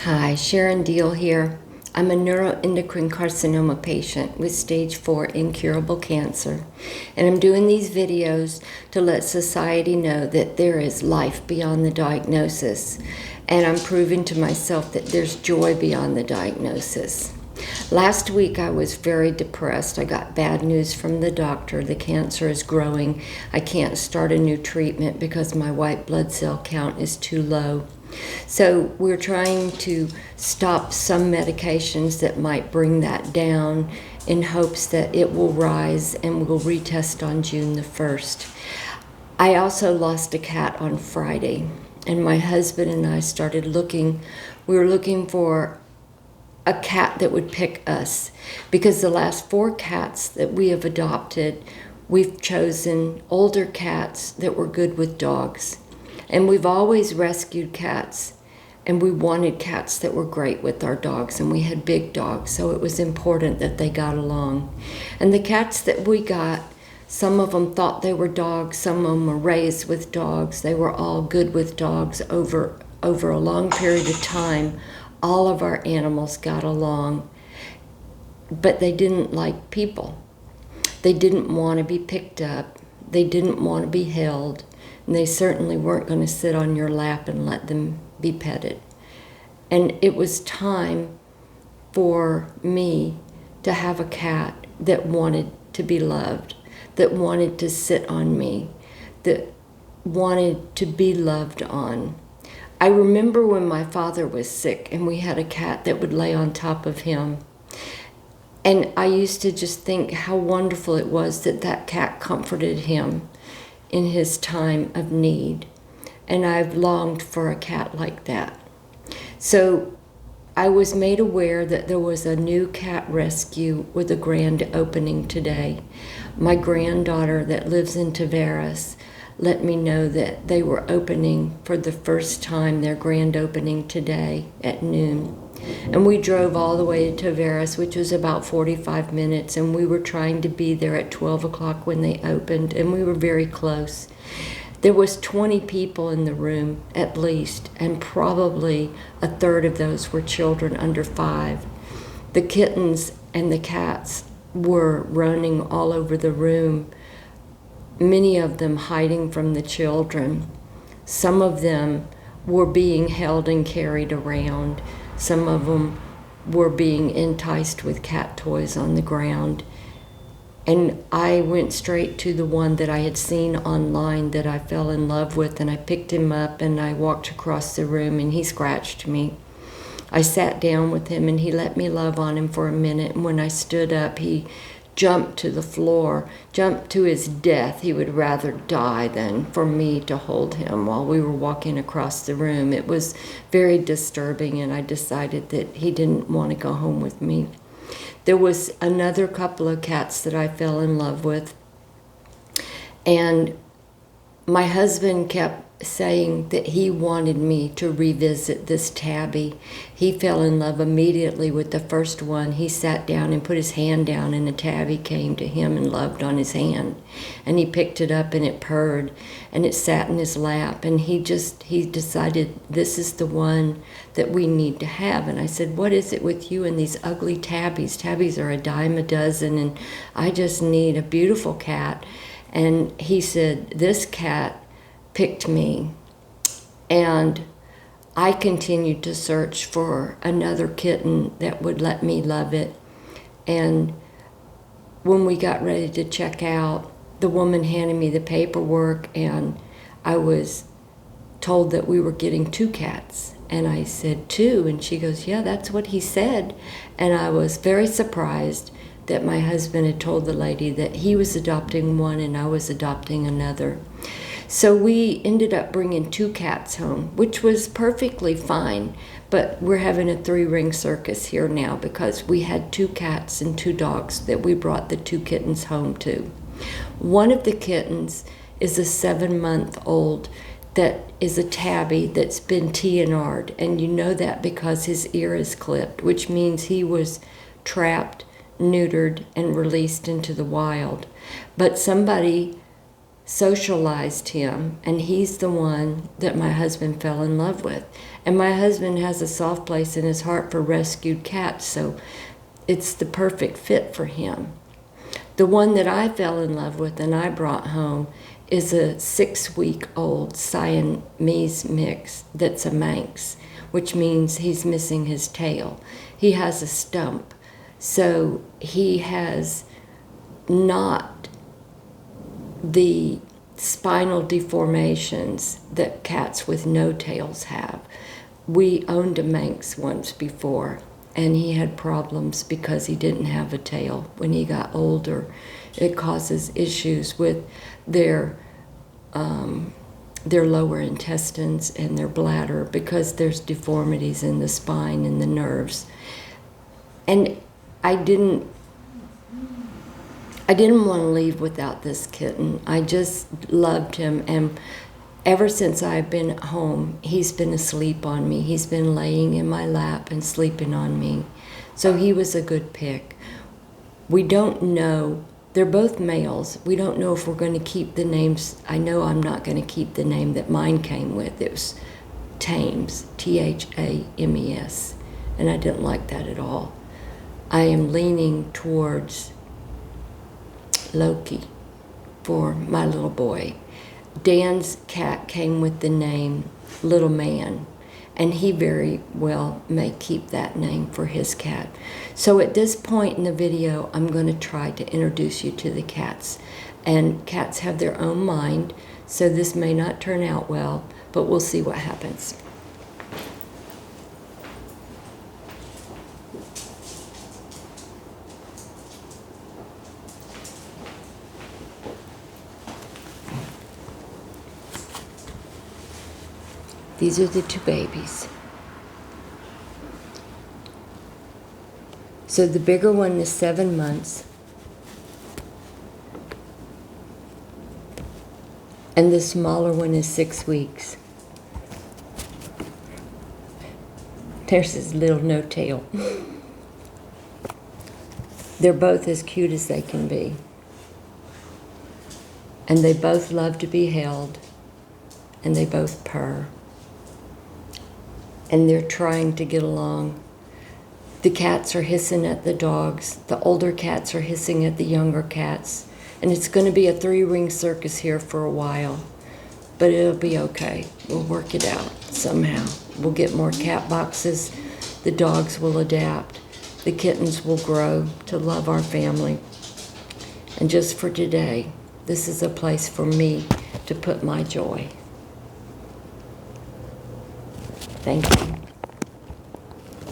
Hi, Sharon Deal here. I'm a neuroendocrine carcinoma patient with stage 4 incurable cancer, and I'm doing these videos to let society know that there is life beyond the diagnosis, and I'm proving to myself that there's joy beyond the diagnosis. Last week I was very depressed. I got bad news from the doctor. The cancer is growing. I can't start a new treatment because my white blood cell count is too low. So we're trying to stop some medications that might bring that down in hopes that it will rise, and we'll retest on June the 1st. I also lost a cat on Friday, and my husband and I started looking. We were looking for a cat that would pick us, because the last 4 cats that we have adopted, we've chosen older cats that were good with dogs. And we've always rescued cats, and we wanted cats that were great with our dogs, and we had big dogs, so it was important that they got along. And the cats that we got, some of them thought they were dogs, some of them were raised with dogs. They were all good with dogs over a long period of time. All of our animals got along, but they didn't like people. They didn't want to be picked up. They didn't want to be held. And they certainly weren't going to sit on your lap and let them be petted. And it was time for me to have a cat that wanted to be loved, that wanted to sit on me, that wanted to be loved on. I remember when my father was sick and we had a cat that would lay on top of him. And I used to just think how wonderful it was that that cat comforted him in his time of need. And I've longed for a cat like that. So I was made aware that there was a new cat rescue with a grand opening today. My granddaughter that lives in Tavares let me know that they were opening for the first time, their grand opening today at noon. And we drove all the way to Tavares, which was about 45 minutes, and we were trying to be there at 12 o'clock when they opened, and we were very close. There was 20 people in the room at least, and probably a third of those were children under 5. The kittens and the cats were running all over the room, many of them hiding from the children. Some of them were being held and carried around. Some of them were being enticed with cat toys on the ground. And I went straight to the one that I had seen online that I fell in love with, and I picked him up and I walked across the room and he scratched me. I sat down with him and he let me love on him for a minute, and when I stood up he jumped to the floor, jumped to his death. He would rather die than for me to hold him while we were walking across the room. It was very disturbing, and I decided that he didn't want to go home with me. There was another couple of cats that I fell in love with, and my husband kept saying that he wanted me to revisit this tabby. He fell in love immediately with the first one. He sat down and put his hand down, and the tabby came to him and loved on his hand. And he picked it up and it purred and it sat in his lap, and he decided this is the one that we need to have. And I said, what is it with you and these ugly tabbies? Tabbies are a dime a dozen, and I just need a beautiful cat. And he said, this cat picked me. And I continued to search for another kitten that would let me love it. And when we got ready to check out, the woman handed me the paperwork, and I was told that we were getting 2 cats. And I said, 2? And she goes, yeah, that's what he said. And I was very surprised that my husband had told the lady that he was adopting one and I was adopting another. So we ended up bringing 2 cats home, which was perfectly fine, but we're having a 3-ring circus here now because we had 2 cats and 2 dogs that we brought the 2 kittens home to. One of the kittens is a 7-month-old that is a tabby that's been TNR'd, and you know that because his ear is clipped, which means he was trapped, neutered, and released into the wild. But somebody socialized him, and he's the one that my husband fell in love with. And my husband has a soft place in his heart for rescued cats, so it's the perfect fit for him. The one that I fell in love with and I brought home is a 6-week-old Siamese mix that's a Manx, which means he's missing his tail. He has a stump, so he has not the spinal deformations that cats with no tails have. We owned a Manx once before, and he had problems because he didn't have a tail. When he got older, it causes issues with their lower intestines and their bladder because there's deformities in the spine and the nerves. And I didn't want to leave without this kitten. I just loved him, and ever since I've been home, he's been asleep on me. He's been laying in my lap and sleeping on me. So he was a good pick. We don't know. They're both males. We don't know if we're going to keep the names. I know I'm not going to keep the name that mine came with. It was Thames, Thames, and I didn't like that at all. I am leaning towards Loki for my little boy. Dan's cat came with the name Little Man, and he very well may keep that name for his cat. So at this point in the video, I'm going to try to introduce you to the cats. And cats have their own mind, so this may not turn out well, but we'll see what happens. These are the two babies. So the bigger one is 7 months, and the smaller one is 6 weeks. There's his little no tail. They're both as cute as they can be. And they both love to be held, and they both purr. And they're trying to get along. The cats are hissing at the dogs. The older cats are hissing at the younger cats. And it's going to be a 3-ring circus here for a while. But it'll be okay. We'll work it out somehow. We'll get more cat boxes. The dogs will adapt. The kittens will grow to love our family. And just for today, this is a place for me to put my joy. Thank you.